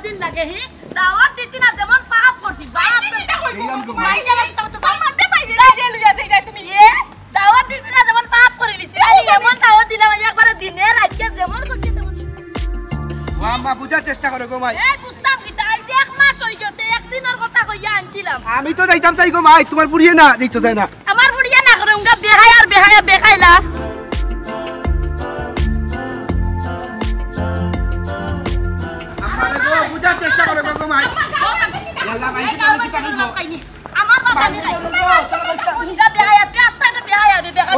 দিন লাগে হি দাওয়াত দিছি না যেমন পাপ করতি বাপ এটা কইবো মাইছে তো মারতে পাইবে না দিয়ে লইয়া যাই তুমি দাওয়াত দিছি না যেমন পাপ করে লিছি আমি এমন দাওয়াত দিলাম একবারে দিনে রাতে যেমন করতে তেমন আম্মা বুঝার চেষ্টা করো গো মাই এই বুঝতাম কি তাই যে এক মাস হই গেছে একদিনের কথা কইয়া আনছিলাম আমি তো যাইতাম চাই গো মাই তোমার পুরিয়ে না দেখতো যায় না আমার বুড়িয়া না করে উঙ্গা বেহায়া আর বেহায়া বেখাইলা আমারে গো বুঝার চেষ্টা করো গো মাই লালা মাই কি করব আমার বাবা নি উঙ্গা বেহায়া রাস্তাটা বেহায়া দে দেখা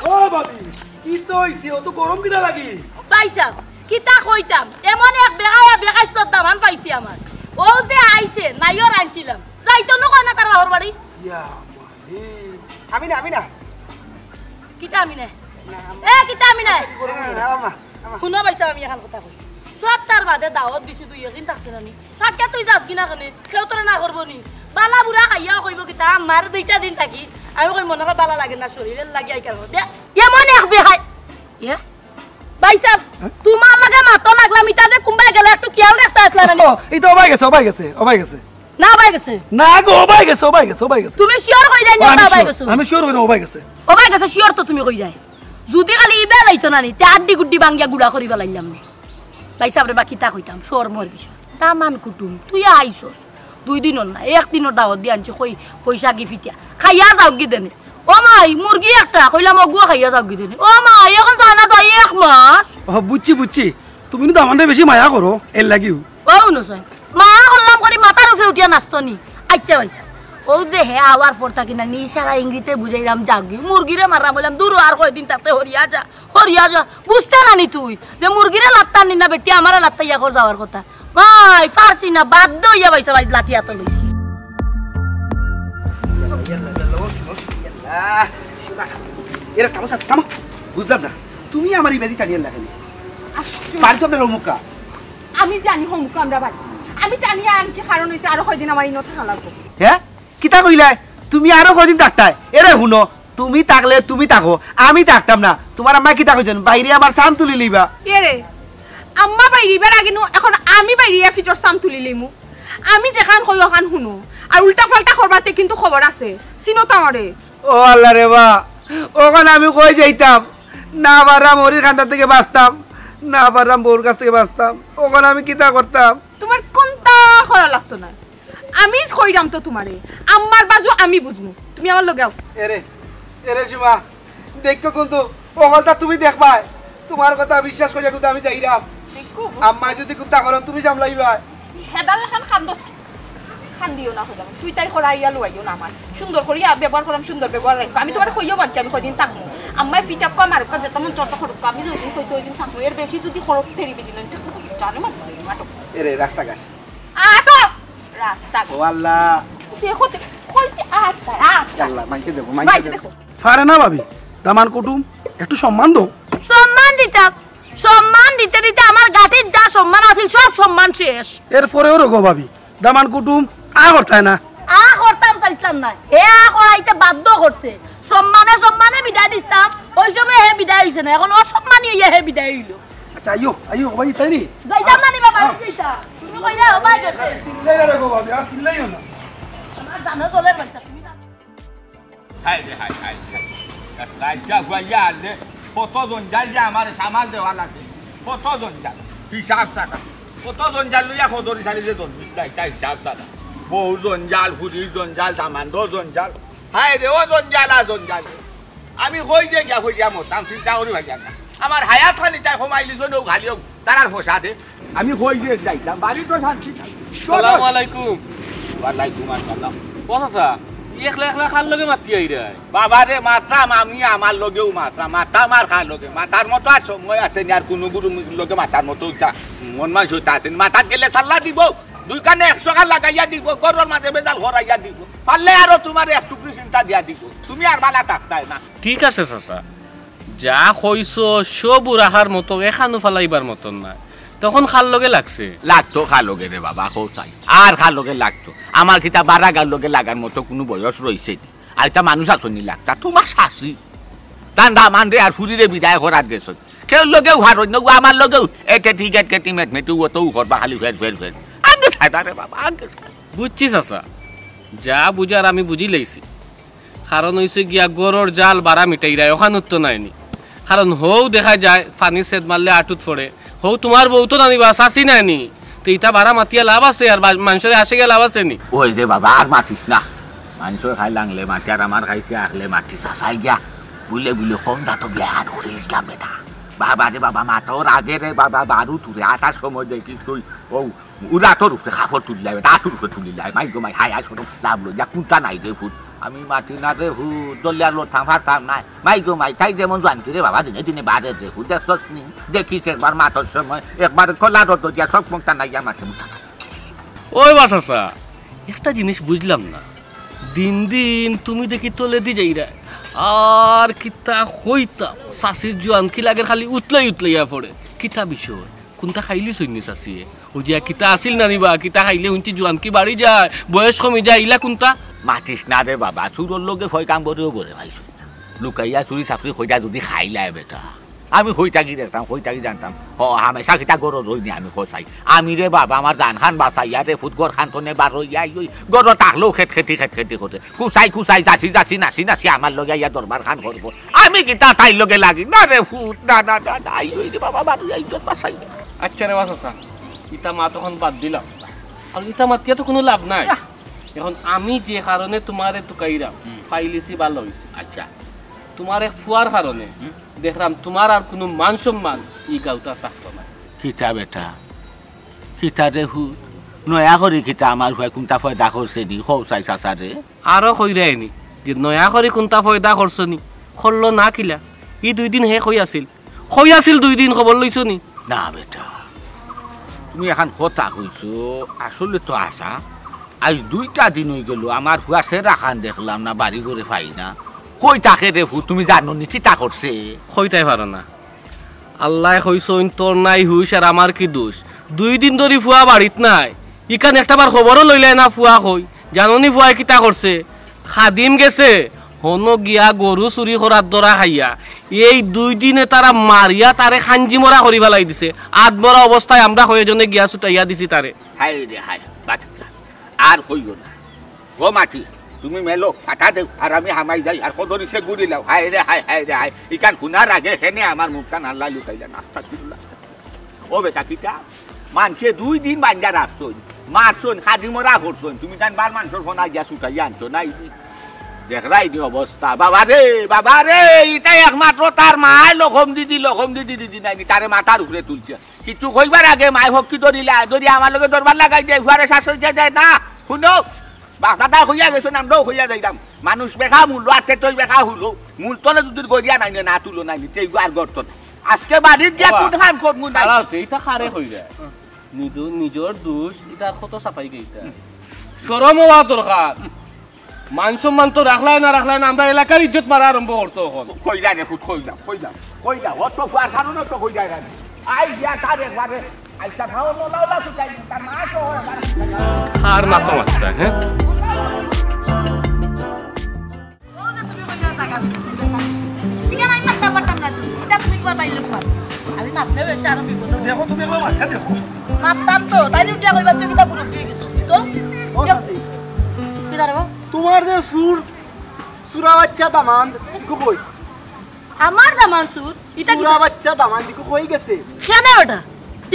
ও ভাবি কি তো হইছে ও তো গরম কিদা লাগি পাইছা কিতা কইতাম এমন এক বেহায়া বেখাইছ দামান পাইছি আমার ও যে আইছে নাইও রাঁচিলাম যাইতো না কোনা তার বাহর বাড়ি ইয়া মালি আমি না কিতা আমি না এ কিতা আমি না আম্মা শুনো পাইছা আমি এখন কথা কই সব তার বাদে দাওয়াত দিছি তুই একদিন থাকছ না নি থাকে তুই যাস কিনা কেনে কেউ তোরা না করবো নি বালা বুড়া খাইয়া কইব কিতা আমার দুইটা দিন থাকি আমি কই মনে হয় বালা লাগে না শরীরের লাগি আই কেন এমন এক বেহাই ইয়া ভাইসা তোমার লাগে মাতো লাগলাম ইটা যে কুম্বাই গেল একটু খেয়াল রাখতে আসলা না এই তো ওবাই গেছে না ভাই গেছে না গো ওবাই গেছে তুমি শিওর কই যাই না ভাই গেছে আমি শিওর কই ওবাই গেছে শিওর তো তুমি কই যাই যদি খালি ইবে লাইতো না নি তে আড্ডি গুড্ডি বাঙ্গিয়া গুড়া করিবা লাইলাম নি ভাইসা রে বাকি তা কইতাম শোর মোর বিষয় দামান কুটুম তুই আইছস 2 দিনর না একদিনের দাওয়াত দি আনছি কই পয়সা কি ফিটিয়া খাইয়া যাও কি দেনে ও মাই মুরগি একটা কইলাম অগুয়া খাইয়া যাও কি দেনে ও মাই এখন তো আনা তো 1 মাস ও বুঝছি তুমি তো আমারে বেশি মায়া করো এর লাগিও ও নসই মায়া করলাম করি মাথার উপরে উঠিয়া নাচতনি আচ্ছা ভাইসা ও যে হে আওয়ার পর থাকি না নিশারা ইংরিতে বুঝাইলাম যাগি মুরগিরে মারা বললাম দূর আর কয়দিন তাতে হরিয়া যা বুঝতে না নি তুই যে মুরগিরে লাত্তান নি না বেটি আমারে লাত্তাইয়া কর যাওয়ার কথা ভাই ফারছি না বাধ্য হইয়া ভাইসা ভাই লাঠিয়া তো লইছি এরা থামো বুঝলাম না তুমি আমার এই বেদি টানিয়ে লাগানি বাড়ি তো আপনার মুখা আমি জানি হোমকা আমরা বাড়ি আমি টানিয়ে আনছি কারণ হইছে আরো কয়দিন আমার ইনো থাকা লাগবে হ্যাঁ কিতা কইলাই তুমি আরো কয়দিন থাকতাই এরে শুনো তুমি থাকলে তুমি থাকো আমি থাকতাম না তোমার আম্মা কিতা কইছেন বাইরে আমার সাম তুলি লইবা এরে আম্মা বাইরিবার আগে এখন আমি বাইরিয়া ফিটর সাম তুলি লইমু আমি যেখান কই ওখান শুনো আর উল্টা পাল্টা করবাতে কিন্তু খবর আছে চিনো তামারে ও আল্লাহ রে বা ওখানে আমি কই যাইতাম না পারলাম ওর খান্ডা থেকে বাঁচতাম না পারলাম বউর কাছ থেকে বাঁচতাম ওখানে আমি কিতা করতাম তোমার কোনটা করা লাগতো না আমি কইরাম তো তোমারে আম্মার বাজু আমি বুঝমু তুমি আমার লগে আও এরে সীমা দেখো কিন্তু ওখানটা তুমি দেখবাই তোমার কথা বিশ্বাস করিয়া কিন্তু আমি যাইরাম আম্মা যদি কুত্তা করেন তুমি সামলাইবা হেদাল খান খান দিও না হইলাম তুই তাই করাইয়া লইও না আমার সুন্দর করিয়া ব্যবহার করলাম সুন্দর ব্যবহার রাখবো আমি তোমার কইও বাচ্চা আমি কয়দিন থাকবো আম্মাই পিঠা কম আর কাছে তেমন চর্চা করব আমি যেদিন কইছি ওই দিন থাকবো এর বেশি যদি খরচ তেরিবে দিলেন জানো মা নাটক এরে রাস্তাঘাট আটো রাস্তা ও আল্লাহ দেখো কইছি আল্লাহ মাইকে দেখো পারে না ভাবি দামান কুটুম একটু সম্মান দাও সম্মান দিতে আমার গাটির যা সম্মান আছিল সব সম্মান শেষ এরপরেও রগো ভাবি দামান কুটুম করতাই না করতাম চাইছিলাম না করাইতে বাধ্য করছে সম্মানে বিদায় দিতাম ওই সময় হে বিদায় হইছে না এখন অসম্মানী হইয়া হে বিদায় হইল আচ্ছা আইও ভাই তাই নি যাইতাম না নি বাবা যাইতা তুমি কইরা হবাই গেছে চিল্লাই না রগো ভাবি আর চিল্লাইও না আমার জানো চলে বাচ্চা তুমি না হাই রাজ্জা গুয়াইয়া আলে কত জঞ্জাল যে আমার সামাল দেওয়া লাগে কত জঞ্জাল হিসাব সাকা কত জঞ্জাল লইয়া খদরি ছাড়ি যে জন্মিতা হিসাব সাকা বহু জঞ্জাল ফুরির জঞ্জাল দামান্দ জঞ্জাল হাই রে ও জঞ্জাল আর জঞ্জাল আমি কই যে গিয়া মতাম চিন্তা করি ভাইয়া না আমার হায়াত খালি তাই কমাইলি জন্য ঘালিও তারার ফসা দে আমি কই যে যাইতাম বাড়ি তো শান্তি সালাম আলাইকুম ওয়ালাইকুম আসসালাম বসাসা একলা খাল লগে মাতি আই রে বাবা রে মাত্রাম আমি আমার লগেও মাথা মার খার লগে মাথার মতো আর সময় আছে আর কোনো গুরু লগে মাথার মতো মন মানুষ হইতে আছেন মাথাত গেলে সাল্লা দিব দুই কানে 100 টাকা লাগাইয়া দিব গরুর মাঝে বেজাল ঘরাইয়া দিব পারলে আরো তোমার এক টুকরি চিন্তা দিয়া দিব তুমি আর বালা থাকতাই না ঠিক আছে চাচা যা কইছো সব রাখার মতো এখানো ফালাইবার মতন না তখন খাল লগে লাগতো খাল লগে রে বাবা কও চাই আর খাল লগে লাগতো আমার কিতা বারা গাল লগে লাগার মতো কোনো বয়স রইছে আর এটা মানুষ আসনি লাগতা তোমার শাসি দান্দা মান রে আর ফুরিরে বিদায় করার গেছ কেউ লগেও হার ন আমার লগেও এতে টিকেট কেটি মেট মেটু তো করবা খালি ফের আগে সাইডা রে বাবা আগে বুঝছি চাচা যা বুঝার আমি বুঝি লাইছি কারণ হইছে গিয়া গরুর জাল বাড়া মিটাইরা ওখানে তো নাইনি কারণ হৌ দেখা যায় পানি সেদ মারলে আটুত পড়ে হৌ তোমার বউ তো নানিবা চাষি নাইনি তো ইটা বাড়া মাতিয়া লাভ আছে আর মানুষের আসে গিয়ে লাভ আছে নি ওই যে বাবা আর মাতিস না মানুষের খাই লাংলে মাটি আর আমার খাইছে আখলে মাটি চাচাই গিয়া বুলে বুলে কম যাতো বিয়া হান করে ইসলাম বেটা বাবা রে বাবা মাতর আগে রে বাবা বারু তুলে আটার সময় দেখিস তুই ও উড়া তোর উপরে খাফর তুলিলাই আটুর উপরে তুলিলাই মাই গো মাই হাই হাই ছোট লাভ লো যা কুন্তা নাই রে ফুট আমি মাটি না রে হু দলিয়ার লোথাম ফারতাম নাই মাই গো মাই তাই যেমন জানকি রে বাবা দিনে দিনে বাড়ে রে হু দেখছস নি দেখিস একবার মাতর সময় একবার খোলা রত দিয়া সব মুখটা নাই মাঠে মুঠা ওই বাসাসা একটা জিনিস বুঝলাম না দিন দিন তুমি দেখি তোলে দি যাইরা আর কিতা হইতা শাশির জোয়ান কি লাগে খালি উতলাইয়া পড়ে কিতা বিষয় কোনটা খাইলি সৈন্য শাশিয়ে ও যে কিতা আসিল না নিবা কিতা খাইলে উনটি জোয়ান কি বাড়ি যায় বয়স কমে যায় ইলা কোনটা মাতিস না রে বাবা চুরোর লোকে ফয় কাম করেও বলে ভাই লুকাইয়া চুরি চাকরি হইতা যদি খাইলাই বেটা আমি হইতাকি দেখতাম হইতাকি জানতাম হামেশা কিতা গরো রইনি আমি খসাই আমি রে বাবা আমার জান খান বাঁচাইয়া রে ফুটগর খান তো নেবার রইয়া ওই গরো তাকলেও খেত খেতি করে কুচাই যাচি নাচি আমার লগে ইয়া দরবার খান করবো আমি কিতা তাই লগে লাগি না রে ফুট না ওই রে বাবা বারো ইজ্জত বাঁচাই আচ্ছা রে বাসাসা ইটা মা তখন বাদ দিলাম আর ইটা মাতিয়া তো কোনো লাভ নাই এখন আমি যে কারণে তোমারে টুকাইরাম পাইলিছি ভালো হয়েছে আচ্ছা তোমার এক ফুয়ার কারণে দেখলাম তোমার আর কোনো মান সম্মান ই গাউটা থাকতো না কিতা বেটা কিতা রে হু নয়া করি কিতা আমার হয় কোনটা ফয়দা করছে নি খৌসাই চাচা রে আরো কইরাইনি যে নয়া করে কোনটা ফয়দা করছো নি করলো না কিলা ই 2 দিন হে কই আছিল 2 দিন খবর লইছো নি না বেটা তুমি এখন কথা কইছো আসলে তো আসা আজ 2টা দিন হয়ে গেল আমার হুয়া সেরা খান দেখলাম না বাড়ি করে পাই না কই তাকে রে হু তুমি জানো নি কিতা করছে কইতাই পারো না আল্লাহ কইছইন তোর নাই হুইস আর আমার কি দোষ 2 দিন ধরে ফুয়া বাড়িত নাই ইকান একটাবার খবরও লইলাই না ফুয়া কই জানোনি ফুয়া কিতা করছে খাদিম গেছে হনো গিয়া গরু চুরি করার দরা খাইয়া এই 2 দিনে তারা মারিয়া তারে খাঞ্জি মরা করি ফেলাই দিছে আধমরা অবস্থায় আমরা কয়েকজনে গিয়া ছুটাইয়া দিছি তারে হাই রে হাই বাচ্চা আর কইও না গো মাটি তুমি মেলো ফাটা দেও আর আমি হামাই যাই আর কদরি সে গুড়ি লাও হাই রে হাই ইকান খুনার আগে হেনে আমার মুখটা নাল্লা লুকাইলা নাস্তা ছিল ও বেটা কিটা মানছে 2 দিন বাঞ্জা রাখছই মারছন খাদি মরা করছন তুমি জান বার মানুষের ফোন আগিয়া ছুটাই আনছো নাই দেখরাই দি অবস্থা বাবা রে এটা একমাত্র তার মায় লখম দিদি নাই তারে মাথার উপরে তুলছে কিছু কইবার আগে মায় ভক্তি ধরিলা যদি আমার লগে দরবার লাগাই দেয় ঘরে শাসন যায় না শুনো বাঘাটা হইয়া গেছো আমরাও হইয়া যাইতাম মানুষ বেখা মূল্য আতে তুই বেখা হলো মূল তলে যদি গড়িয়া নাই না তুলো নাই তেই আর গর্ত আজকে বাড়ির গিয়া কোন খান করবো না এইটা খারে হই যায় নিজের দোষ এটা কত সাফাই গেইতা শরম হওয়া দরকার মান সম্মান তো রাখলাই না আমরা এলাকার ইজ্জত মারা আরম্ভ করছো এখন কইলা রে ফুট কইলা অত ফুয়ার কারণে তো কইলা রে আই গিয়া তার একবারে আইসা খাও লাউলা সুতাই তার মা তো আর মাথা মারতা হ্যাঁ দেখো তুমি একবার মাথা দেখো মারতাম তো তাই উঠিয়া কইবা তুমি কিতা পুরো হয়ে গেছো তো কি দাঁড়াবো তোমার যে সুরা বাচ্চা দামান্দ ইকো কই আমার দামান সুর ইটা কি সুরা বাচ্চা দামান্দ ইকো কই গেছে কেন ওটা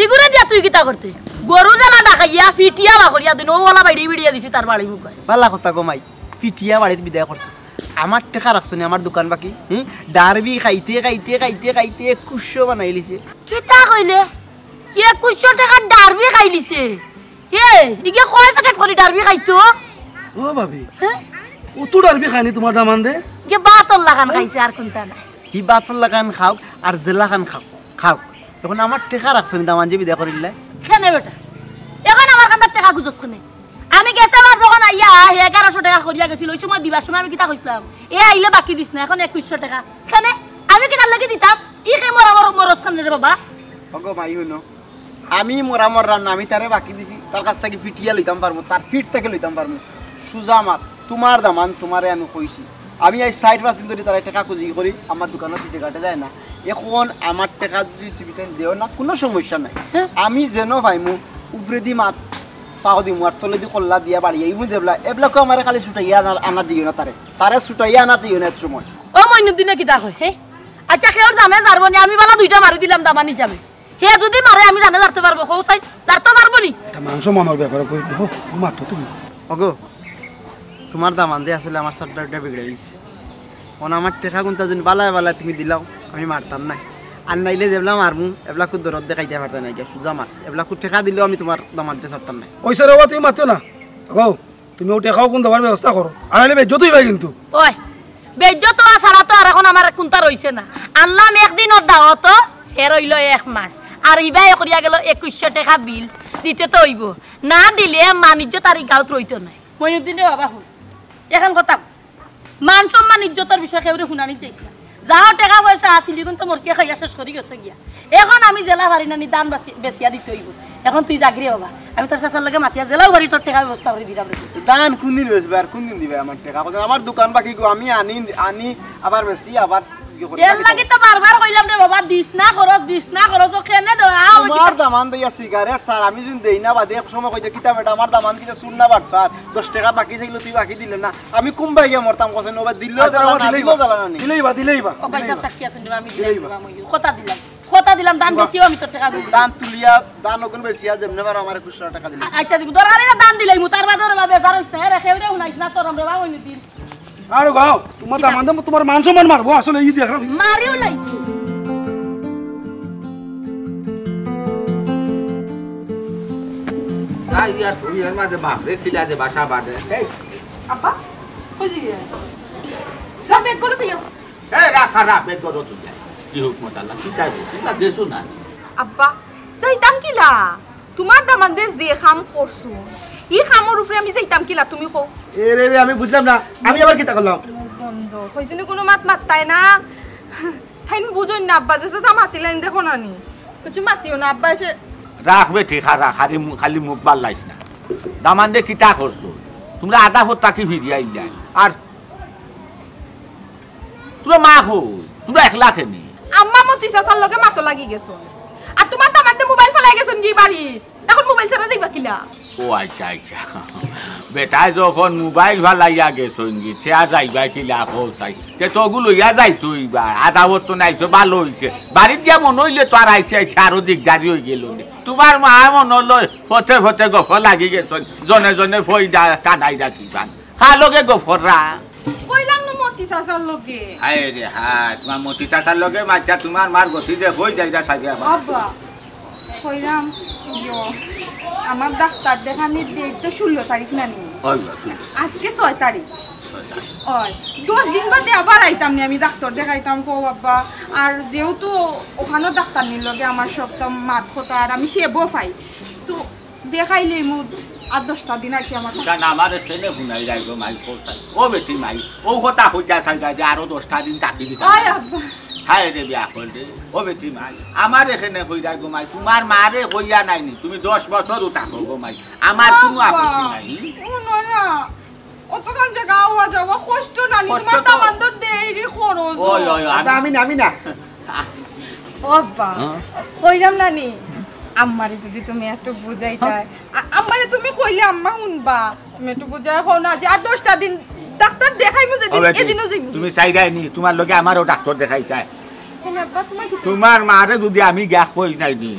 ইগুরে দিয়া তুই কিতা করতে গরু জ্বালা ডাকাইয়া ফিটিয়া বাকরিয়া দিন ওলা বাইড়ি বিড়িয়া দিছি তার বাড়ি মুখ পাল্লা কথা গমাই ফিটিয়া বাড়িতে বিদায় করছে আমার টাকা রাখছনি আমার দোকান বাকি ডারবি খাইতে কুশো বানাই লিছে কিতা কইলে কি 2100 টাকা ডারবি খাই লিছে ইগে কয় প্যাকেট করে ডারবি খাইতো ও ভাবি ও তো ডারবি খায়নি তোমার দামান্দে কে বাতল লাগান খাইছে আর কোনটা না কি বাতল লাগান খাও আর জেলা খান খাও তখন আমার টাকা রাখছনি দামান যে বিদায় করিলে কেন বেটা এখন আমার কাছে টাকা গুজছ কেন আমি গেছে আমার যখন আইয়া 1100 টাকা করিয়া গেছিল ওই সময় দিবার সময় আমি কিতা কইছিলাম আইলে বাকি দিছ না এখন 2100 টাকা কেন আমি কিতা লাগি দিতাম ই কে মরস খান রে বাবা ওগো মাই হইনো আমি মোরামর আমি তারে বাকি দিছি তার কাছ থেকে ফিটিয়া লইতাম পারমু তার ফিট থেকে লইতাম পারমু সুজা মাত তোমার দামান তোমারে আমি কইছি আমি এই 60 দিন ধরে তার টাকা খুঁজি করি আমার দোকানে ফিটে কাটে যায় না এখন আমার টাকা যদি তুমি দেও না কোনো সমস্যা নাই আমি যেন ভাইমু উপরে দি মাত পাও দিমু আর তলে দি কল্লা দিয়া বাড়িয়ে ইমু দেবলা এবলাকে আমার খালি ছুটাইয়া আনা দিও না তারে ছুটাইয়া আনা দিও না এক সময় ও মইনুদ্দিনে কিতা কয় হে আচ্ছা কেউ জানে যারবো নি আমি বালা দুইটা মারি দিলাম দামান হিসাবে হে যদি মারে আমি জানে যারতে পারবো কৌ চাই যারতে পারবো নি এটা মাংস মামার ব্যাপারে কই দেখো মাতো তুমি ওগো তোমার দামান দিয়ে আসলে আমার সাবজেক্টটা বিগড়ে গেছে ওন আমার টাকা কোনটা যদি বালায় বালায় তুমি দিলাও আমি মারতাম না আর নাইলে যেবলা মারমু এবলা কু দরদ দেখাইতে পারতাম না সুজা মার এবলা কু টাকা দিলেও আমি তোমার দামান দিয়ে ছাড়তাম না ওই স্যার বাবা তুমি মাতো না গো তুমি ওটা খাও কোন দেওয়ার ব্যবস্থা করো আনাইলে বেজ্জতই ভাই কিন্তু ওই বেজ্জত ছাড়া তো আর এখন আমার কোনটা রইছে না আনলাম একদিন ওর দাওয়াত হে রইল 1 মাস আর ইবাই করিয়া গেল 2100 টাকা বিল দিতে তো হইব না দিলে বাণিজ্য তারিখ গাঁত রইতো নাই মইনুদ্দিনে বাবা শুন এখন কথা মান সম্মান ইজ্জতের বিষয়ে কেউ শুনানি চাইছিল যাও টাকা পয়সা আছিল কিন্তু মোর কে খাইয়া শেষ করি গেছে গিয়া এখন আমি জেলা ভারি নানি দান বেচিয়া দিতে হইব এখন তুই জাগরি বাবা আমি তোর চাচার লগে মাতিয়া জেলাও ভারি তোর টাকা ব্যবস্থা করে দিলাম দান কোন দিন বেচবে আর কোন দিন দিবে আমার টাকা আমার দোকান বাকি গো আমি আনি আবার বেশি আবার এর লাগি তো বারবার কইলাম রে বাবা দিস না খরচ কেনে দাও আমার দামান দিয়া সিগারেট স্যার আমি যদি দেই না বাদে এক সময় কইতে কিতা বেটা আমার দামান কিটা শুন না বাট স্যার 10 টাকা বাকি ছিল তুই বাকি দিলে না আমি কুম্বাই গিয়া মরতাম কসে নবা দিলেও জ্বালা না দিলেও জ্বালা না দিলেই বা ও পয়সা সাক্ষী আছেন আমি কথা দিলাম দান বেশিও আমি তোর টাকা দিই দান তুলিয়া দান ওগুন বেশিয়া যেমনে বার আমার 21 টাকা দিলে আচ্ছা দিব দরকারে দান দিলাই মু তার বাদর বাবে যার হইছে রে খেউরে হুনাইছ না তোর আমরা বাবু দিন আর গাও তোমার দামান তোমার মান সম্মান মারবো আসলে এই দেখলাম মারিও লাইছি আই ইয়া তুই এর মাঝে বাপরে খিলা দে বাসা বাদে আব্বা কই দিই রাবে করে পিও এই রাখা রাখবে করো তুই কি হুকমত আল্লাহ কি চাই তুই না দেছো না আব্বা যাইতাম কিলা তোমার দামান দে যে খাম করছু ই খামর উপরে আমি যাইতাম কিলা তুমি কও এ রে আমি বুঝলাম না আমি আবার কিতা করলাম বন্ধ কইছনি কোনো মাততাই না থাইন বুঝুন না আব্বা যে তা মাতিলেন দেখো না নি কিছু মাতিও না আব্বা এসে রাখবে ঠিক রাখ খালি মুখ বার লাইছ না দামান দে কিতা করছো তোমরা আধা ফোট তাকি ফিরিয়া ইলাই আর তোমরা মা হই তোমরা একলা খেনি আম্মা মতি চাচার লগে মাতো লাগি গেছো আর তোমার দামান দে মোবাইল ফেলাই গেছন কি বাড়ি এখন মোবাইল ছাড়া যাইবা কিলা ও আচ্ছা বেটায় যখন মোবাইল ভালাইয়া গেছো চেয়া যাইবা কিলা পৌঁছাই তে তগুলো ইয়া যাই তুই আধা ভোট তো নাইছো ভালো হইছে বাড়িত গিয়া মনে হইলে তো আর আইছে আরো দিকদারি হয়ে গেল তোমার মা মনে লয় ফতে ফতে গফ লাগি গেছ জনে জনে ফই টানাই রাখিবান খা লগে গফররা কইলাম না মতি চাচার লগে হায় রে হায় তোমার মতি চাচার লগে মাঝা তোমার মার গতি দে হই যাইরা সাজিয়া আব্বা কইলাম আমার ডাক্তার দেখানির ডেট তো 16 তারিখ না নি আজকে 6 তারিখ ওই 10 দিন বাদে আবার আইতাম নি আমি ডাক্তার দেখাইতাম কো বাবা আর যেহেতু ওখানে ডাক্তার নির লগে আমার সপ্তাহ মাত কথা আর আমি সেবো পাই তো দেখাইলে মু আর 10টা দিন আইছি আমার কারণ আমার ট্রেনে শুনাই যাইব মাই পৌঁছাই ও বেটি মাই ও কথা হইতা সাইডা যে আরো 10টা দিন থাকি দিতা ওই আব্বা হায় রে বিয়া করলে ও বেটি মাই আমার এখানে কইরা গো মাই তোমার মারে কইয়া নাইনি তুমি 10 বছর থাকো গো মাই আমার কোনো আপত্তি নাই না অতখান জায়গা আওয়া যাওয়া কষ্ট না নি তোমার দামান্দর দেরি খরচ ওই ওই আমি না ও বাবা কইলাম না নি আম্মারে যদি তুমি একটু বুঝাইতাই আম্মারে তুমি কইলে আম্মা শুনবা তুমি একটু বুঝাই হও না যে আর 10টা দিন ডাক্তার দেখাইমু যদি এদিনও যাইমু তুমি চাইদাই নি তোমার লগে আমারও ডাক্তার দেখাই চাই তোমার মারে যদি আমি গ্যাস কই নাই নি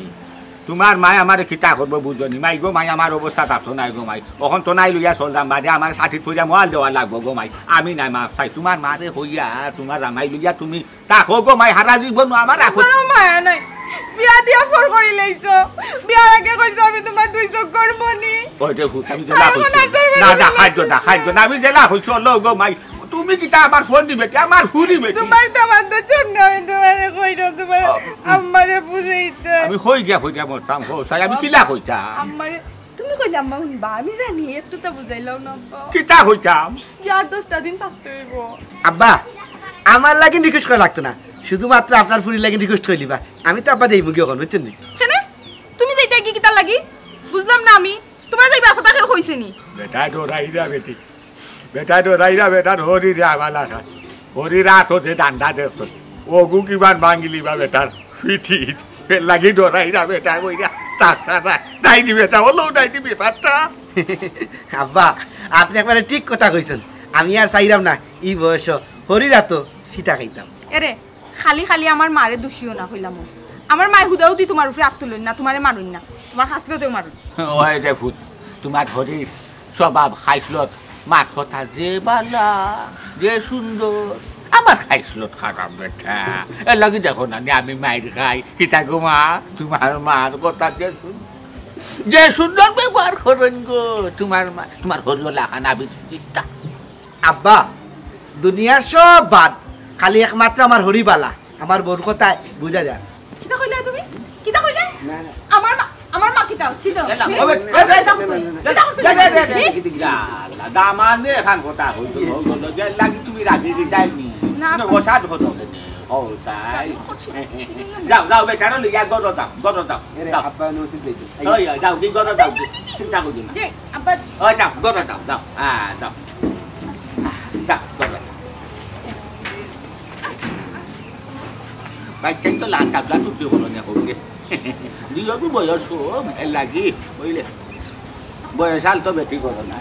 তোমার মাই আমারে কিতা করবো বুঝনি মাই গো মাই আমার অবস্থা তাতো নাই গো মাই তখন তো নাই লইয়া চললাম বাদে আমার 60 পয়সা মোয়াল দেওয়া লাগবো গো মাই আমি নাই মা চাই তোমার মারে হইয়া তোমার রামাই লইয়া তুমি তাকো গো মাই হারা জীবন আমার রাখো মায়া নাই বিয়া দিয়া ফর করি লাইছো বিয়ার আগে কইছো আমি তোমার দুই চোখ করব নি ওইটা হুক আমি জেলা হইছি না খাইছো না আমি জেলা হইছো লো গো মাই তুমি কিতা আমার ফোন দিবে কি আমার হুরিবে তোমার দামান তো জন্য আমি তোমারে কইরো তোমার আম্মারে বুঝাইতে আমি কই গিয়া মরতাম হো সাই আমি কিলা কইতা আম্মারে তুমি কইলে আম্মা শুনবা আমি জানি একটু তো বুঝাইলাও না কিতা হইতাম যার 10টা দিন থাকতে হইব আব্বা আমার লাগি রিকোয়েস্ট করা লাগতো না শুধুমাত্র আপনার ফুরির লাগি রিকোয়েস্ট করে দিবা আমি তো আব্বা দেই মুগি এখন বুঝছেন নি কেন তুমি যাইতে কি কিতা লাগি বুঝলাম না আমি তোমার যাইবার কথা কেউ কইছে নি বেটা ডরাইরা বেটা বেটার হরি রে আমালা হরি রাত হচ্ছে ডান্ডা দেখছ ওগু কিমান ভাঙিলি বা বেটার পিঠি লাগি ডরাই না বেটা বইরা চাকরা নাই দি বেটা বলো নাই দি ব্যাপারটা আব্বা আপনি একবারে ঠিক কথা কইছেন আমি আর চাইরাম না ই বয়স হরিরা তো ফিটা খাইতাম এরে খালি খালি আমার মারে দোষিও না হইলাম আমার মায় হুদাও দি তোমার উপরে আত্মলন না তোমারে মারুন না তোমার হাসলেও মারুন ওই রে ফুট তোমার হরির স্বভাব খাইসলত মার কথা যে বালা যে সুন্দর আমার খাইসলত খারাপ বেটা এর লাগি দেখো না আমি মায়ের খাই কিতা গো মা তোমার মার কথা যে সুন্দর ব্যবহার করেন গো তোমার মা তোমার হরিও লাখা না বিচিতা আব্বা দুনিয়ার সব বাদ খালি একমাত্র আমার হরিবালা আমার বোর কথায় বুঝা যায় কিতা কইলা তুমি কিতা কইলা আমার মা কিতা কিতা দামান এখান কথা হইতো লাগি তুমি রাজি যাইনি বসাদ হতো যাও যাও বেটারো লিয়া গরো দাও যাও দি গরো দাও চিন্তা করবি না আব্বা যাও গরো দাও দাও দাও যাও গরো বাচ্চাই তো লাখ কাবলা চুক্তি হলো না কবি দিও বয়স এর লাগি বুঝলে বয়স আল তো বেটি করো না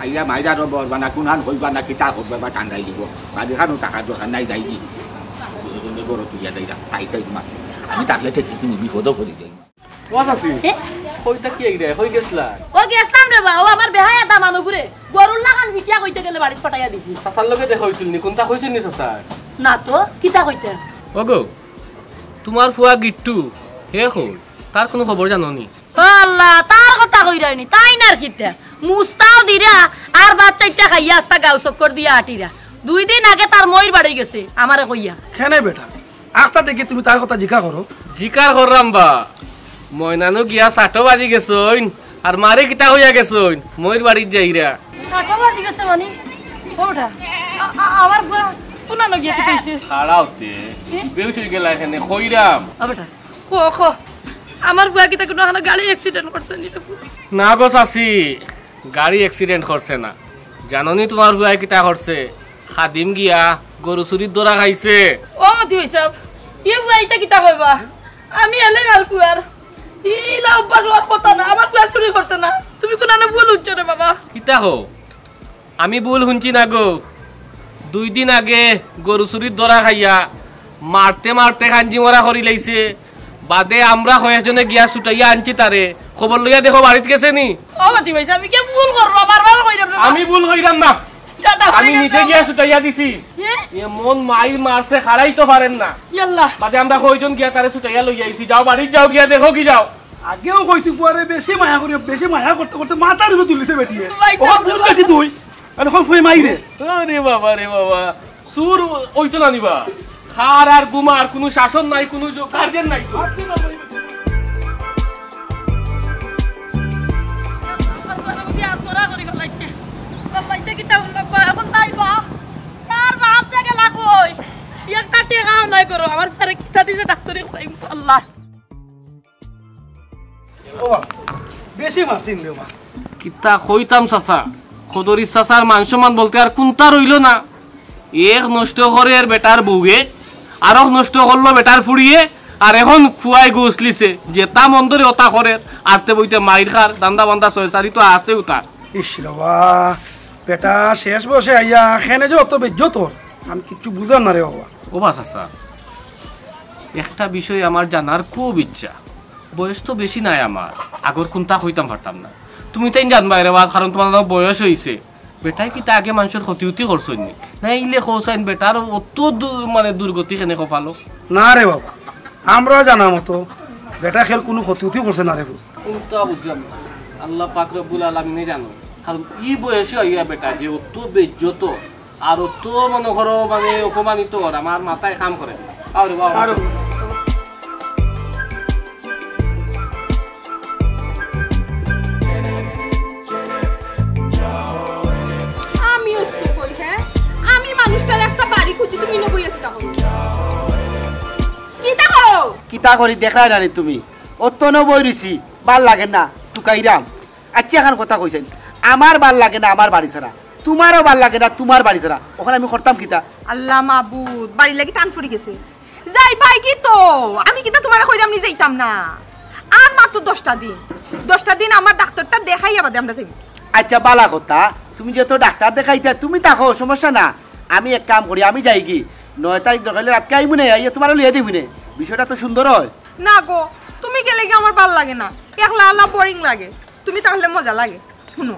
আইয়া মাইজারও বরবানা কুনহান হইবা না কিতা হইবা বা টান্দাই দিব বাদিখানো টাকা দোকান নাই যাই দি বড় তুলিয়া দেয় তাই তাই তোমার আমি তাকলে ঠিক তুমি বিপদও করি যাই ওয়াসাসি কইতা কি আইরে হই গেছলা ও গেছলাম রে বা ও আমার বেহায়া দা মানুগুরে গরুর লাগান ভিটিয়া কইতে গেলে বাড়িতে পাঠাইয়া দিছি সাসার লগে দেখা হইছিল নি কোনটা কইছেন নি সাসা না তো কিতা কইতে ওগো তোমার ফুয়া গিট্টু হে হল তার কোনো খবর জানো নি আল্লাহ তার কথা কইরানি তাই নার কিতা মুস্তাও দিরা আর বাচ্চাটা খাইয়া আস্তা গাও চক্কর দিয়া আটিরা 2 দিন আগে তার মইর বাড়ি গেছে আমারে কইয়া কেনে বেটা আস্তা দেখে তুমি তার কথা জিজ্ঞা করো জিকার কররাম বা ময়নানো গিয়া 6 বাজি গেছইন আর মারে কিতা হইয়া গেছইন মইর বাড়িত যাইরা 6 বাজি গেছে মানে ওটা আমার কোনা ন গিয়া কইছে খাড়াওতে বেউছ হই গেলা এখানে কইরাম আবেটা কো আমার বুয়া কিতা কোনো হানা গাড়ি অ্যাক্সিডেন্ট করছে নি তো না গো চাচি গাড়ি অ্যাক্সিডেন্ট করছে না জাননি তোমার বুয়া কিতা করছে খাদিম গিয়া গরু চুরির দরা খাইছে ও মতি হইছে ইয়ে বুয়া ইতা কিতা কইবা আমি এলে গাল পুয়ার ইলা অভ্যাস হওয়ার কথা না আমার বুয়া চুরি করছে না তুমি কোনা না ভুল হচ্ছে রে বাবা কিতা হো আমি ভুল শুনছি না গো 2 দিন আগে গরু চুরির দরা খাইয়া মারতে মারতে খাঞ্জি মরা করি লাইছে বাদে আমরা কয়েকজনে গিয়া ছুটাইয়া আনছি তারে খবর লইয়া দেখো বাড়িতে গেছে নি ও মতি হইছে আমি কি ভুল করব বারবার কইরাম আমি ভুল কইরাম না আমি নিজে গিয়া ছুটাইয়া দিছি এমন মাইল মারছে খাড়াই তো পারেন না ইয়াল্লাহ বাদে আমরা কয়জন গিয়া তারে ছুটাইয়া লইয়া আইছি যাও বাড়িতে যাও গিয়া দেখো কি যাও আগেও কইছি পরে বেশি মায়া করতে করতে মাথার উপর তুলিতে বেটিয়ে ভাই ও ভুল বেটি তুই এখন ফুই মাইরে রে বাবা সুর ওইতো না নিবা খার আর গুমার কোনো শাসন নাই কোনো গার্জেন নাই তো বেশি মারছিন রে মা কিতা কইতাম চাচা খদরি চাচার মান সম্মান বলতে আর কোনটা রইল না এক নষ্ট করে আর বেটার বউয়ে আর নষ্ট করলো বেটার ফুড়িয়ে আর এখন খুয়াই গোসলিছে যেটা মন্দরে ওটা করে আরতে বইতে মাইর খার দান্দা বান্দা ছয়সারি তো আছে উতার ইস বাবা বেটা শেষ বসে আইয়া খেনে যে অত বেজ্জো তোর আমি কিচ্ছু বুঝলাম না রে বাবা ও বা চাচা একটা বিষয় আমার জানার খুব ইচ্ছা বয়স তো বেশি নাই আমার আগর কোনটা হইতাম পারতাম না তুমি তাই জানবা রে কারণ তোমার বয়স হয়েছে বেটাই কি তা আগে মানুষের ক্ষতি উতি করছই নি না ইলে কৌসাইন বেটার অত মানে দুর্গতি কেনে কপালো না রে বাবা আমরা জানা মতো বেটা খেল কোনো ক্ষতি করছে না রে কোনটা বুঝলাম না আল্লাহ পাক রব্বুল আলামিনে জানো কারণ ই বয়সে হইয়া বেটা যে অত বেজ্জত আর অত মনে করো মানে অপমানিত আমার মাথায় কাম করে আরে বাবা কিতা করি দেখাই না তুমি অত ন বই রইছি ভাল লাগে না টুকাইরাম আচ্ছা এখন কথা কইছেন আমার ভাল লাগে না আমার বাড়ি ছাড়া তোমারও ভাল লাগে না তোমার বাড়ি ছাড়া ওখানে আমি করতাম কিতা আল্লাহ মাবুদ বাড়ি লাগি টান পড়ে গেছে যাই ভাই কি তো আমি কিতা তোমার কইরাম নি যাইতাম না আর মাত্র 10টা দিন আমার ডাক্তারটা দেখাই আবার আমরা যাইব আচ্ছা বালা কথা তুমি যেহেতু ডাক্তার দেখাইতে তুমি থাকো সমস্যা না আমি এক কাম করি আমি যাই কি 9 তারিখ দেখাইলে রাতকে আইব না আইয়া তোমার লিয়ে দিবি না বিষয়টা তো সুন্দর হয় না গো তুমি গেলে কি আমার ভাল লাগে না একলা আল্লাহ বোরিং লাগে তুমি তাহলে মজা লাগে শুনো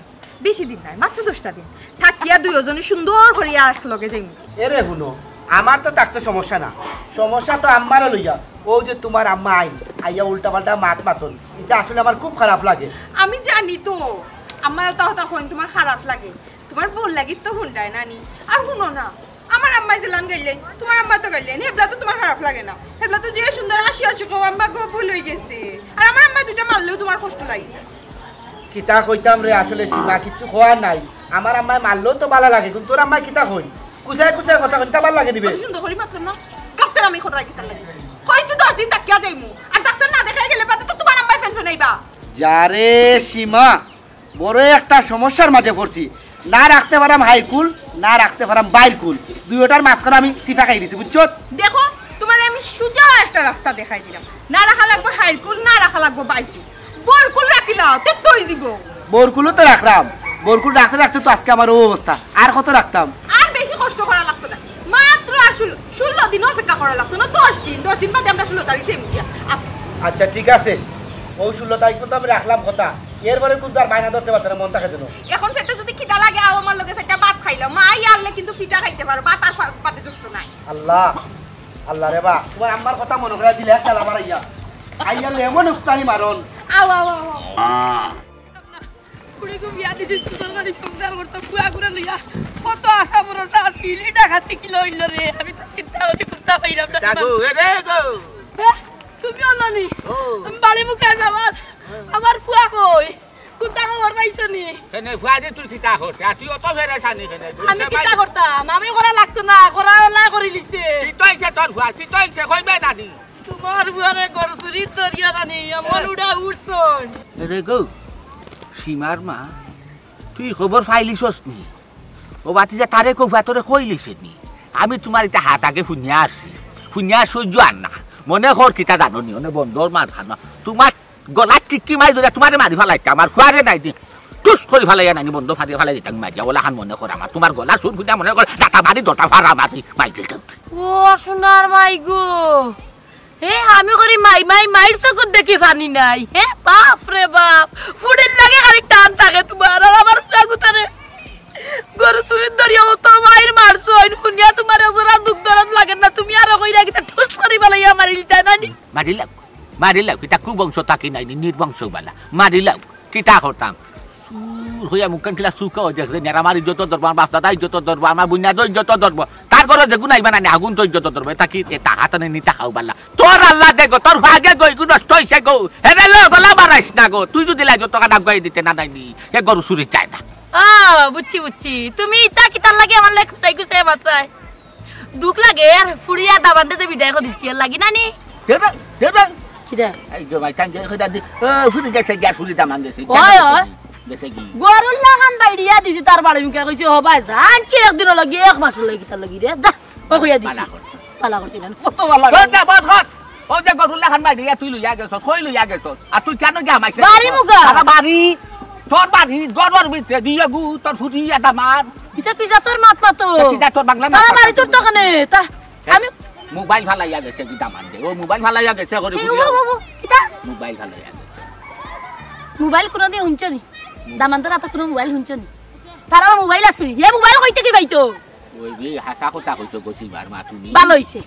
বেশি দিন নাই মাত্র 10টা দিন থাকিয়া দুইজনে সুন্দর করিয়া একলগে যাইব এরে শুনো আমার তো ডাক্তার সমস্যা না সমস্যা তো আমারও লইয়া ও যে তোমার আম্মা আইয়া উল্টা পাল্টা মাতন এটা আসলে আমার খুব খারাপ লাগে আমি জানি তো আমার তো তখন তোমার খারাপ লাগে তোমার বল লাগি তো হুন্ডায় নানি আর শুনো না আমার আম্মাই জেলান গাইলেন তোমার আম্মা তো গাইলেন হেবলা তো তোমার খারাপ লাগে না হেবলা তো যে সুন্দর আসি গো আম্মা গো ভুল হয়ে গেছে আর আমার আম্মা দুটা মারলেও তোমার কষ্ট লাগে কিতা কইতাম রে আসলে সীমা কিছু খোয়ার নাই আমার আম্মাই মারলেও তো ভালো লাগে কিন্তু তোর আম্মাই কিতা কই কুচাই কথা কইতা ভালো লাগে দিবে সুন্দর করে মাত্র না ডাক্তার আমি খোটা কিতা লাগে কইছি 10 দিন তাকিয়া যাইমু আর ডাক্তার না দেখাই গেলে বাদে তো তোমার আম্মাই ফেন ফেনাইবা যারে সীমা বড় একটা সমস্যার মাঝে পড়ছি না রাখতে পারাম হাইকুল না রাখতে পারাম বাইরকুল দুইটার মাঝখানে আমি সিফা খাই দিছি বুঝছো দেখো তোমার আমি সোজা একটা রাস্তা দেখাই দিলাম না রাখা লাগবে হাইকুল না রাখা লাগবে বাইকুল বরকুল রাখিলাও তে তুই দিব বরকুলও তো রাখলাম বরকুল রাখতে রাখতে তো আজকে আমার ও অবস্থা আর কত রাখতাম আর বেশি কষ্ট করা লাগতো না মাত্র 16 দিন অপেক্ষা করা লাগতো না 10 দিন বাদে আমরা 16 তারিখে মুখিয়া আচ্ছা ঠিক আছে ও 16 তারিখ তো আমি রাখলাম কথা এরপরে কিন্তু আর বাইনা ধরতে পারতে না মন থাকে যেন এখন পেটে যদি খিদা লাগে আও আমার লগে সেটা ভাত খাইলো মা আনলে কিন্তু পিঠা খাইতে পারো ভাত আর পাতে যুক্ত নাই আল্লাহ আল্লাহ রে বা তোমার আম্মার কথা মনে করে দিলে একটা আমার আইয়া লেমন উস্তানি মারন আও কুড়ি কো বিয়া দিছিস সুন্দর করে সংসার করতে পুয়া করে লইয়া কত আশা ভরসা আছিল এটা খাতে কি লইল রে আমি তো চিন্তা করি বুঝতে পাইরাম না জাগো রে গো তুমি অননি বাড়ি মুখে যাবাত আমার পুয়া কই কুটা খবর পাইছ নি কেনে ফুয়াদি তুই কিতা করতে তুই অত ফেরে সানি কেনে আমি কিটা করতাম আমি করা লাগতো না করা লা করি লিছে তুই তোইছে তোর ফুয়া তুই তোইছে কইবে দাদি তোমার বুয়ারে ঘর চুরি তরিয়া রানি আমার উড়া উড়ছন রে গো সীমার মা তুই খবর ফাইলিছস নি ও বাতি যে তারে কইবা তোরে কইলিছে নি আমি তোমার এটা হাত আগে ফুনিয়া সহ্য আর না মনে কর কিতা জানো নি ওনে বন্ধর মা খানা তোমার গলা টিকি মারি ধরে তোমারে মারি ফেলাইতে আমার ফুয়ারে নাই দি টুস করে ফেলাই নানি বন্ধ ফাদি ফেলাই দিতাম মারিয়া ওলা হান মনে কর আমার তোমার গলা সুর ফুটা মনে কর দাতা মারি দটা ফারা মারি মাই দিতাম ও সোনার মাই গো হে আমি করি মাইর চকুত দেখি পানি নাই হে বাপ রে বাপ ফুডের লাগে খালি টান থাকে তোমার আর আমার গুতারে গরু চুরি ধরিয়া তো মাইর মারছো শুনিয়া তোমার জরা দুঃখ দরদ লাগে না তুমি আর কইরা কিতা ঠুস করি বলাইয়া মারিলতা নানি মারিলাম কিতা কুবংশ তাকি নাই নির্বংশ বালা মারিলাম কিতা করতাম সুর হইয়া মুখান কিলা সুখ দেখলে নেরা মারি যত ধরবো আমার বাপদাদা যত ধরবো আমার বুনিয়া যত ধরবো তার ঘরে যেগুন আইবা না আগুন তো যত ধরবো তাকি টাকা টানে নি টাকাও বালা তোর আল্লাহ দে গো তোর ভাগে গই গু নষ্ট হইছে গো হেরে লো গলা মারাইস না গো তুই যদি লাই যত টাকা ডাক দিতে না নাইনি এ গরু চুরি চায় না বুঝছি তুমি ইতা কিতার লাগে আমার লাই খুসাই মাত্রায় দুঃখ লাগে আর ফুড়িয়া দাবান্ডে যে বিদায় করে দিচ্ছি লাগি নানি দেবে কিরা এই যে ভাই টাঙ্গে কইরা দি ফুড়ি গেছে গ্যাস ফুড়ি দামান গেছে গেছে কি গরুর লাগান বাইরিয়া দিছি তার বাড়ি মুখে কইছে হবাই জানছি একদিন লাগি এক মাস লাগি কিতার লাগি রে যা ও কইয়া দিছি পালা করছি না কত ভালো লাগে ও যে গরুর লাগান বাইরিয়া তুই লইয়া গেছস কই লইয়া গেছস আর তুই কেন গিয়া মাইছে বাড়ি মুখা সারা বাড়ি তোর বাড়ি গরুর ভিতরে দিয়া গু তোর ফুটি এটা মার এটা কি যা তোর মাত পাতো কি যা তোর বাংলা তার বাড়ি তোর দোকানে তা আমি মোবাইল ফালাইয়া গেছে কি দামান দে ও মোবাইল ফালাইয়া গেছে করে ফুটি কিটা মোবাইল ফালাইয়া মোবাইল কোনদিন হুনছনি দামান্তর আত কোন মোবাইল হুনছনি তারা মোবাইল আছে এ মোবাইল কইতে কি ভাইতো ওই বি হাসা কথা কইছো গছিবার মা তুমি ভালো হইছে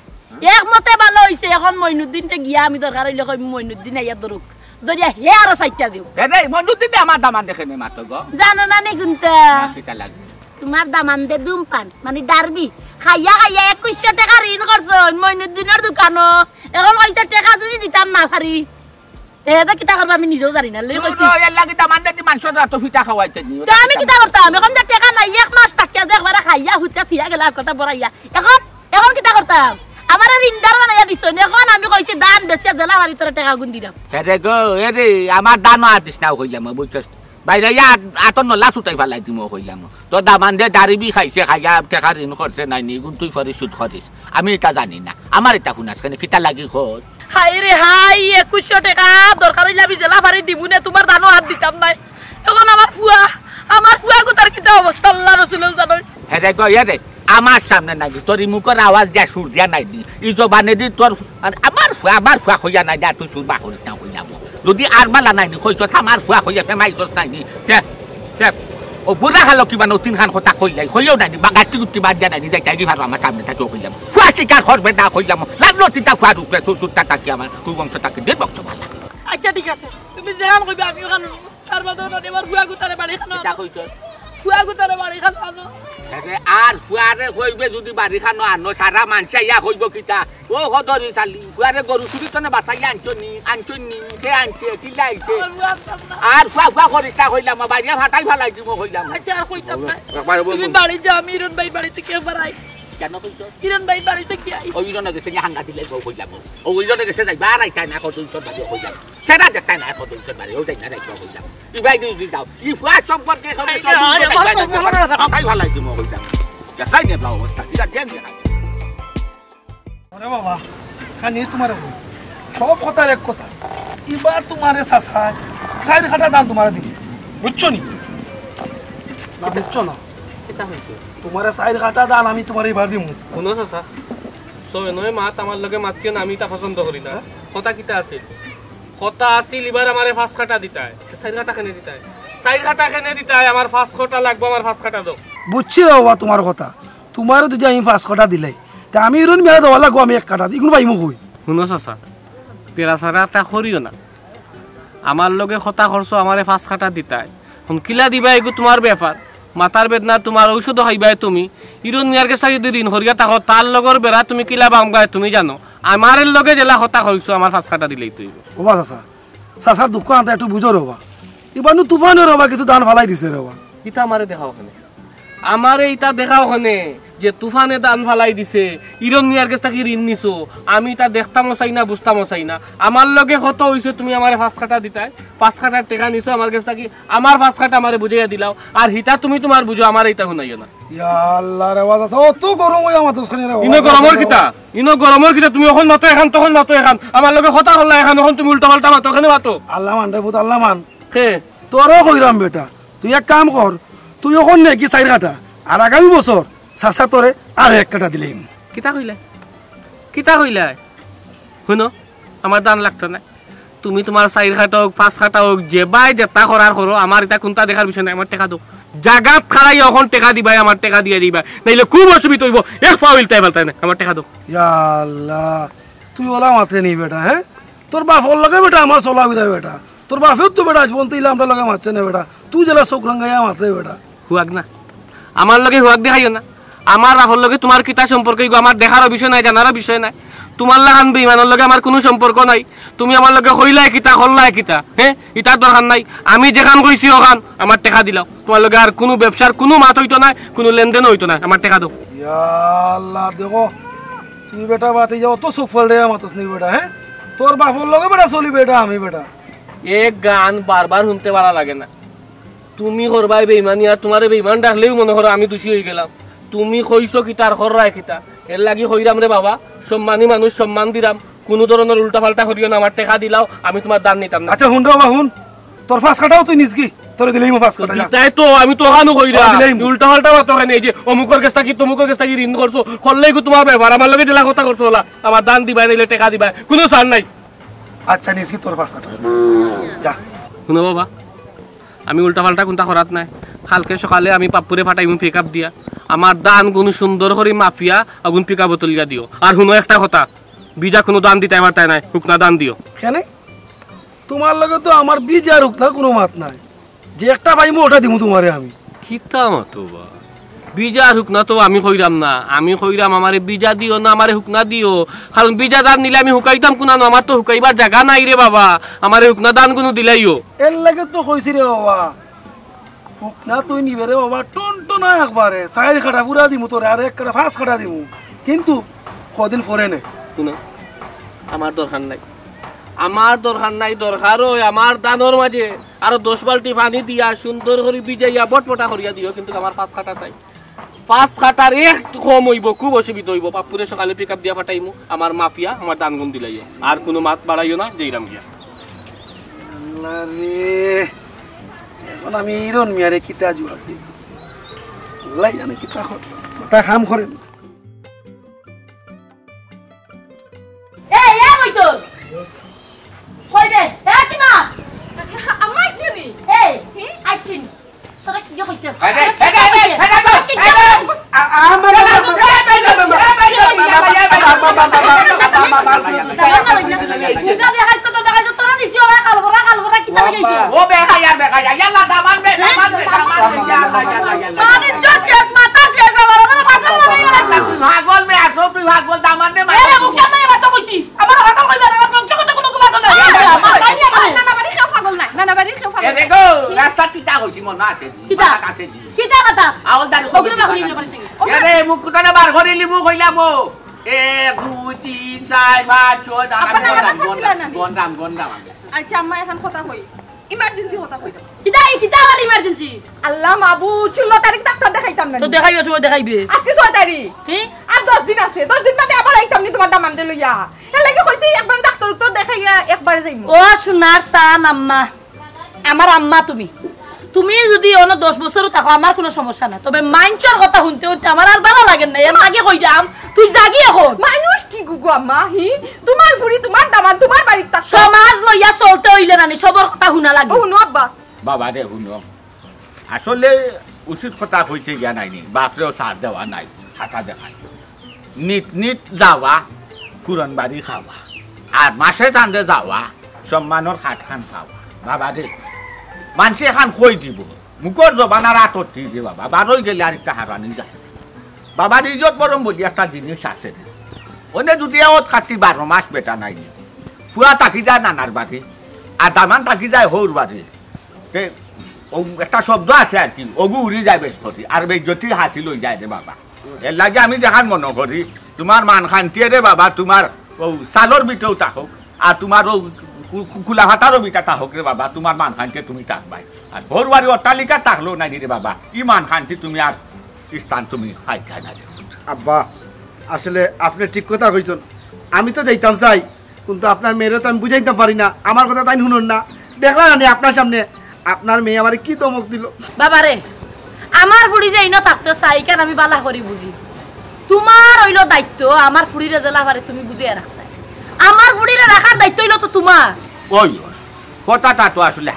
একমতে ভালো হইছে এখন মইনুদ্দিনতে গিয়া আমি দরকার হইলে কই মইনুদ্দিন আইয়া দরুক দরিয়া হে আর সাইটটা দিও এই মইনুদ্দিন আমার দামান দেখে নে মাতো গো জানো না নি গুনতা কিটা লাগে তোমার দামান দে দুমপান মানে ডারবি খাইয়া 2100 টাকা ঋণ করছন মইনুদ্দিনের দোকানো এখন কইছে টাকা যদি দিতাম না পারি এটা কিটা করব আমি নিজেও জানি না লই কইছি এর লাগি দামান দে মানুষের এত ফিটা খাওয়াইতে নি তা আমি কিটা করতাম এখন যে টাকা নাই এক মাস টাকা যে একবার খাইয়া হুতা থিয়া গেলা কথা বড়াইয়া এখন কিটা করতাম আমার ঋণদার বানাইয়া দিছ এখন আমি কইছি দান বেচে জেলা বাড়ি তোর টাকা গুন দিলাম আরে গো এরে আমার দান আদিস না হইলাম বুঝছস বাইরে আতর নলা ছুটাই ফেলাই দিম কইলাম তো দামান্দে দাড়ি বি খাইছে খাইয়া টেকা ঋণ করছে নাই নি গুণ তুই ফরি সুদ করিস আমি এটা জানি না আমার এটা শুনাস কেন কিতা লাগি খোঁজ হাই রে হাই 2100 টাকা দরকার হইলে আমি জেলা ফারি দিব না তোমার দানো হাত দিতাম নাই এখন আমার ফুয়া গোটার কিতা অবস্থা আল্লাহ রাসূল জানো হেরে গো হেরে আমার সামনে নাই তোর মুখের আওয়াজ দিয়া সুর দিয়া নাই দি ই জবানে দি তোর আমার ফুয়া হইয়া নাই দিয়া তুই সুর বা করিস না হইলাম যদি আর মালা নাই নি কইছ আমার ফুয়া হইয়া ফেমাইছস নাই নি দেখ ও বুড়া খালো কিবা নতুন খান কথা কইলাই হইও নাই বা গাটি গুটি বাদ দিয়া নাই যাই যাই ভালো আমার সামনে থাকি কইলাম ফুয়া শিকার করবে না কইলাম লাগলো তিতা ফুয়া রূপে সুরটা তাকি আমার তুই বংশটাকে দে বংশ ভালো আচ্ছা ঠিক আছে তুমি যেখান কইবে আমি ওখানে তার বাদে আমার ফুয়া গোটারে বাড়ি খানো এটা কইছ ফুয়া গোটারে বাড়ি খানো আর ফুয়ারে কইবে যদি বাড়ি খানো আনো সারা মানুষ ইয়া কইব কিতা ও হদরি চালি ফুয়ারে গরু চুরি তনে বাঁচাই আনছনি কে আনছে কি লাইছে আর ফুয়া করিস না কইলাম বাড়িয়া ফাটাই ফেলাই দিব কইলাম আচ্ছা আর কইতাম না তুমি বাড়ি যা আমি ইরন ভাই বাড়িতে কে বাড়াই কেন কইছ ইরন ভাই বাড়িতে কি আই ওই ইরনে গেছে হাঙ্গা দিলে কইলাম ও ইরনে গেছে যাই বাড়াই তাই না কত ইনশন বাড়ি কইলাম সেটা দেখতাই না কত ইনশন বাড়ি ও যাই না রাখো কইলাম ই ভাই দি দাও ই ফুয়া সম্পর্কে সব ফাটাই ফেলাই দিব কইলাম যাই নে ব্লাও অবস্থা কিটা দেন আরে বাবা খানি তোমার সব কথার এক কথা এবার তোমারে সাসায় সাইড খাটা দাম তোমারে দিবি বুঝছো নি না বুঝছো না এটা হইছে তোমারে সাইড খাটা দাম আমি তোমারে এবার দিমু শুনো চাচা সবে নয় মাত আমার লগে মাতকে আমি তা পছন্দ করি না কথা কিতা আছিল এবার আমারে ফাঁস কাটা দিতায় সাইড কাটা কেনে দিতায় সাইড কাটা কেনে দিতায় আমার ফাঁস কাটা লাগবে আমার ফাঁস কাটা দাও বুঝছি বাবা তোমার কথা তোমারও যদি আমি 5 কাটা দিলাই তা আমি ইরন মেলা দেওয়া লাগবো আমি 1 কাটা ইগুলো পাইমু কই শুনো চাচা পেরা সারা তা করিও না আমার লগে কথা খরচ আমারে 5 কাটা দিতায় এখন কিলা দিবা এগু তোমার ব্যাপার মাথার বেদনা তোমার ঔষধ খাইবাই তুমি ইরন মিয়ার কাছে যদি ঋণ করিয়া থাকো তার লগর বেড়া তুমি কিলা বামগায় তুমি জানো আমার লগে জেলা কথা কইছো আমার 5 কাটা দিলেই তুই বাবা চাচা দুঃখ আনতে একটু বুঝো রবা এবার নু তুফানে রবা কিছু ধান ফালাই দিছে রবা ইটা আমারে দেখাও ওখানে আমারে ইটা দেখাও ওখানে যে তুফানে দান ফালাই দিছে ইরন মিয়ার কাছ থেকে ঋণ নিছো আমি তা দেখতামও চাই না বুঝতামও চাই না আমার লগে কত হইছে তুমি আমারে 5 কাটা দিতাই 5 কাটার টাকা নিছো আমার কাছ থেকে আমার 5 কাটা আমারে বুঝাইয়া দিলাও আর হিতা তুমি তোমার বুঝো আমার ইটা শুনাইও না ইয়া আল্লাহ রে বাবা ও তো গরম হই আমার তোখানে রে ইনো গরমর কিতা তুমি এখন মাতো এখন তখন মাতো এখন আমার লগে কথা হল এখন এখন তুমি উল্টা পাল্টা মাতো ওখানে মাতো আল্লাহ মান রে বুত আল্লাহ মান কে তোরও কইরাম বেটা তুই এক কাম কর তুই এখন নে কি সাইড কাটা আর আগামী বছর চাচা তোরে আর 1 কাটা দিলেই কিতা কইলা শুনো আমার দান লাগতো না তুমি তোমার 4 কাটা হোক 5 কাটা হোক যে বাই যেটা করার করো আমার এটা কোনটা দেখার বিষয় নাই আমার টাকা দাও জাগাত খাড়াই এখন টাকা দিবাই আমার টাকা দিয়ে দিবা নাইলে খুব অসুবিধা হইব এক ফাউল তাই বলতাই না আমার টাকা দাও ইয়া আল্লাহ তুই ওলা মাত্রে নি বেটা হ্যাঁ তোর বাপ ওর লগে বেটা আমার চলা বিরা বেটা তোর বাপেও তো বেটা আজ পর্যন্ত ইলা আমরা লগে মারছে না বেটা তুই জেলা চোখ রাঙ্গাইয়া মাত্রে বেটা হুয়াক না আমার লগে হুয়াক দেখাইও না আমার রাহুল লগে তোমার কিতা সম্পর্ক আমার দেখার বিষয় নাই জানার বিষয় নাই তোমার লাগান বেঈমানের লগে আমার কোনো সম্পর্ক নাই তুমি আমার লগে কইলাই কিতা করলাই কিতা হ্যাঁ ইটা দরকার নাই আমি যেখান কইছি ওখান আমার টাকা দিলাও তোমার লগে আর কোনো ব্যবসার কোনো মাত হইতো না কোনো লেনদেন হইতো না আমার টাকা দাও ইয়া আল্লাহ দেখো তুই বেটা বাতে যাও তো সুফল রে মাতস নি বেটা হ্যাঁ তোর বাপর লগে বেটা চলি বেটা আমি বেটা এক গান বারবার শুনতে ভালো লাগে না তুমি করবাই বেঈমানি আর তোমারে বেঈমান ডাকলেও মনে করো আমি দোষী হয়ে গেলাম তুমি কইছো কি তার কররাই কিতা এর লাগি কইরাম রে বাবা সম্মানী মানুষ সম্মান দিরাম কোনো ধরনের উল্টা পাল্টা করিও না আমার টাকা দিলাও আমি তোমার দান নিতাম না আচ্ছা হুন রে বাবা হুন তোর 5 কাটাও তুই নিস কি তোরে দিলেই মো 5 কাটা তাই তো আমি তো ওখানে কইরা উল্টা পাল্টা মাতো কেন এই যে অমুকের কাছ থেকে তমুকের কাছ থেকে ঋণ করছো করলেই কি তোমার ব্যাপার আমার লগে জেলা কথা করছো ওলা আমার দান দিবাই নাইলে টাকা দিবাই কোনো ছাড় নাই আচ্ছা নিস কি তোর 5 কাটা যা শুনো বাবা আমি উল্টা পাল্টা কোনটা করাত নাই কালকে সকালে আমি পাপ্পুরে ফাটাইমু পিকআপ দিয়া আমার দান গুণ সুন্দর করে মাফিয়া আগুন পিকআপ তুলিয়া দিও আর শুনো একটা কথা বিজা কোনো দান দিতে আমার তাই নাই হুকনা দান দিও কেন তোমার লগে তো আমার বীজ আর হুকনার কোনো মাত নাই যে একটা পাইমু ওটা দিমু তোমারে আমি কিতা মতো বা বিজা আর হুকনা তো আমি কইরাম না আমি কইরাম আমারে বিজা দিও না আমারে হুকনা দিও কারণ বিজা দান নিলে আমি হুকাইতাম কোনানো আমার তো হুকাইবার জায়গা নাই রে বাবা আমারে হুকনা দান কোনো দিলাইও এর লাগে তো কইছি রে বাবা হুকনা তুই নিবে রে বাবা টনটনা একবারে 4 কাটা পুরা দিমু তোরে আর 1 কাটা 5 কাটা দিমু কিন্তু কদিন পরে নে শুনো আমার দরকার নাই দরকার ওই আমার দানোর মাঝে আর 10 বালতি পানি দিয়া সুন্দর করে ভিজাইয়া বটপটা করিয়া দিও কিন্তু আমার 5 কাটা চাই 5 কাটার একটু কম হইব খুব অসুবিধা হইব পাপুরে সকালে পিকআপ দিয়া পাঠাইমু আমার মাফিয়া আমার দানগুন দিলাইও আর কোনো মাত বাড়াইও না যেইরাম গিয়া আল্লাহ রে এখন আমি ইরন মিয়ারে কিতা জবাব দিই আল্লাহ জানে কিতা কথা কাম করেন এই ওই তো কইবে আসিমা আম্মা চিনি এই আইছিন তোরা কি কইছ আচ্ছা আম্মা এখন কথা কই ইমার্জেন্সি কথা কই কিতা বল ইমার্জেন্সি আল্লাহ মাবু 16 তারিখ ডাক্তার দেখাইতাম না তো দেখাইবে সময় দেখাইবে আজকে 6 তারিখ আর 10 দিন আছে 10 দিন বাদে আবার আইতাম নি তোমার দামান্ডে লইয়া এর লাগি কইছি একবার ডাক্তার তো দেখাইয়া একবারে যাইমু ও সোনার সান আম্মা আমার আম্মা তুমি যদি অন্য 10 বছরও থাকো আমার কোনো সমস্যা না তবে মাইনচর কথা শুনতে হইতে আমার আর ভালো লাগে না এর আগে কই যাম তুই জাগি এখন মানুষ কি গুগু আম্মা তোমার ফুরি তোমার দামান তোমার বাড়ি থাক সমাজ লইয়া চলতে হইলে না সবার কথা শুনা লাগে শুনো আব্বা বাবা রে শুনো আসলে উচিত কথা হইছে গিয়া নাইনি বাপরেও সার দেওয়া নাই হাঁটা দেখায় নিত নিত যাওয়া পুরন বাড়ি খাওয়া আর মাসে চান্দে যাওয়া সম্মানের হাট খান খাওয়া বাবা রে মানুষ এখান কই দিব মুখর জবানার আতর দিয়ে বাবা বারোই গেলে আর একটা হারানি যায় বাবার ইজত বরম বলি একটা জিনিস আছে ওনে যদি ওত খাটি 12 মাস বেটা নাই পুরা থাকি যায় নানার বাড়ি আর দামান থাকি যায় হৌর বাড়ি একটা শব্দ আছে আর কি ওগু উড়ি যায় বেশি আর বেজ্জতি হাসি লই যায় রে বাবা এর লাগে আমি দেখান মনে করি তোমার মান খান্তিয়ে রে বাবা তোমার ও সালর বিটেও থাকুক আর তোমার ও কুলা হাতারও বিটা হোক রে বাবা তোমার মান খান্তি তুমি থাকবাই আর ভোর বাড়ি অট্টালিকা থাকলেও নাই রে বাবা ই মান খান্তি তুমি আর স্থান তুমি হাই খাই না আব্বা আসলে আপনি ঠিক কথা কইছেন আমি তো যাইতাম চাই কিন্তু আপনার মেয়েরা তো আমি বুঝাইতে পারি না আমার কথা তাই শুনুন না দেখলাম না আপনার সামনে আপনার মেয়ে আমার কি ধমক দিল বাবারে আমার ফুড়ি যে ইনো থাকতো চাই কেন আমি বালা করি বুঝি তোমার হইলো দায়িত্ব আমার ফুড়িরে জেলা পারে তুমি বুঝিয়ে রাখতে আমার ফুড়িরে রাখার দায়িত্ব হইলো তো তোমার ওই কথাটা তো আসলে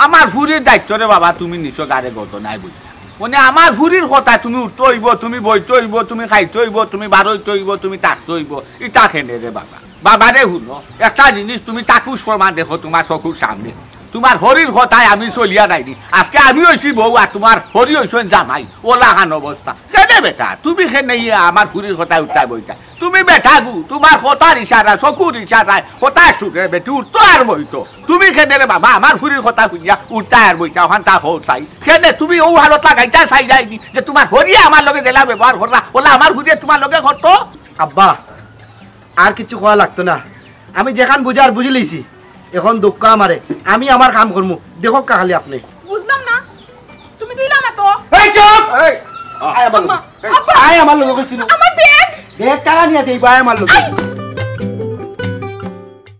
আমার ফুরির দায়িত্ব রে বাবা তুমি নিশ্চয় গাড়ে গত নাই বুঝি মানে আমার ফুরির কথা তুমি উঠতে হইব তুমি বইতে হইব তুমি খাইতে হইব তুমি বারোইতে হইব তুমি তাকতে হইব ইটা খেলে রে বাবা বাবারে শুনো একটা জিনিস তুমি তাকুস প্রমাণ দেখো তোমার চকুর সামনে তোমার হরির কথায় আমি চলিয়া নাইনি আজকে আমি হইছি বউ আর তোমার হরি হইছেন জামাই ওলাহান অবস্থা কেনে বেটা তুমি খেনে আমার ফুরির কথায় উঠাই বইতা তুমি বেটা গু তোমার কথার ইশারা চকুর ইশারায় কথা শুনে বেটি উঠতো আর বইতো তুমি খেনে রে বাবা আমার ফুরির কথা শুনিয়া উঠাই আর বইতা ওখান তা হোক চাই খেনে তুমি ও হালত লাগাইতা চাই যায়নি যে তোমার হরিয়ে আমার লগে জেলা ব্যবহার করা ওলা আমার ফুরিয়ে তোমার লগে করতো আব্বা আর কিছু কোয়া লাগতো না আমি যেখান বুঝার বুঝে লইছি এখন দুঃখ আমারে আমি আমার কাম করবো দেখো কাহালি আপনি বুঝলাম না তুমি দিলা না তো এই চুপ এই আয় আমার লোক আয় আমার লোক কইছিল আমার ব্যাগ ব্যাগ টাকা নিয়ে দেই আয় আমার লোক